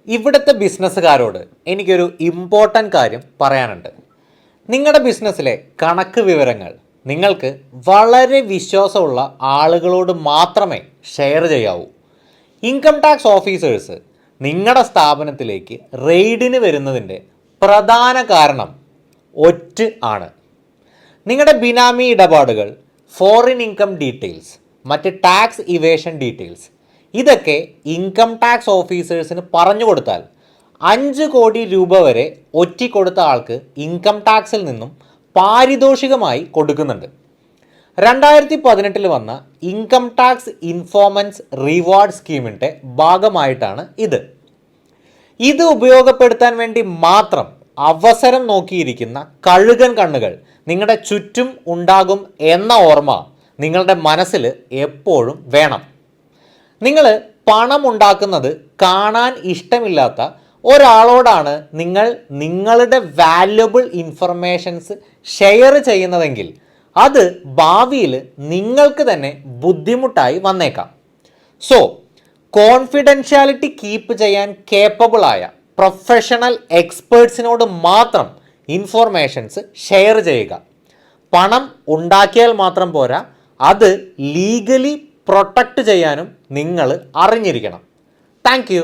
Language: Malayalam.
ഇവിടുത്തെ ബിസിനസ്സുകാരോട് എനിക്കൊരു ഇമ്പോർട്ടൻ്റ് കാര്യം പറയാനുണ്ട്. നിങ്ങളുടെ ബിസിനസ്സിലെ കണക്ക് വിവരങ്ങൾ നിങ്ങൾക്ക് വളരെ വിശ്വാസമുള്ള ആളുകളോട് മാത്രമേ ഷെയർ ചെയ്യാവൂ. ഇൻകം ടാക്സ് ഓഫീസേഴ്സ് നിങ്ങളുടെ സ്ഥാപനത്തിലേക്ക് റെയ്ഡിന് വരുന്നതിൻ്റെ പ്രധാന കാരണം ഒറ്റ ആണ്. നിങ്ങളുടെ ബിനാമി ഇടപാടുകൾ, ഫോറിൻ ഇൻകം ഡീറ്റെയിൽസ്, മറ്റ് ടാക്സ് ഇവേഷൻ ഡീറ്റെയിൽസ് ഇതൊക്കെ ഇൻകം ടാക്സ് ഓഫീസേഴ്സിന് പറഞ്ഞു കൊടുത്താൽ 5 കോടി രൂപ വരെ ഒറ്റിക്കൊടുത്ത ആൾക്ക് ഇൻകം ടാക്സിൽ നിന്നും പാരിതോഷികമായി കൊടുക്കുന്നുണ്ട്. 2018 വന്ന ഇൻകം ടാക്സ് ഇൻഫോമൻസ് റിവാർഡ് സ്കീമിൻ്റെ ഭാഗമായിട്ടാണ് ഇത് ഉപയോഗപ്പെടുത്താൻ വേണ്ടി മാത്രം അവസരം നോക്കിയിരിക്കുന്ന കഴുകൻ കണ്ണുകൾ നിങ്ങളുടെ ചുറ്റും ഉണ്ടാകും എന്ന ഓർമ്മ നിങ്ങളുടെ മനസ്സിൽ എപ്പോഴും വേണം. നിങ്ങൾ പണം ഉണ്ടാക്കുന്നത് കാണാൻ ഇഷ്ടമില്ലാത്ത ഒരാളോടാണ് നിങ്ങൾ നിങ്ങളുടെ വാല്യുബിൾ ഇൻഫർമേഷൻസ് ഷെയർ ചെയ്യുന്നതെങ്കിൽ അത് ഭാവിയിൽ നിങ്ങൾക്ക് തന്നെ ബുദ്ധിമുട്ടായി വന്നേക്കാം. സോ കോൺഫിഡൻഷ്യാലിറ്റി കീപ്പ് ചെയ്യാൻ കേപ്പബിളായ പ്രൊഫഷണൽ എക്സ്പേർട്സിനോട് മാത്രം ഇൻഫോർമേഷൻസ് ഷെയർ ചെയ്യുക. പണം ഉണ്ടാക്കിയാൽ മാത്രം പോരാ, അത് ലീഗലി പ്രൊട്ടക്റ്റ് ചെയ്യാനും നിങ്ങൾ അറിഞ്ഞിരിക്കണം. Thank you.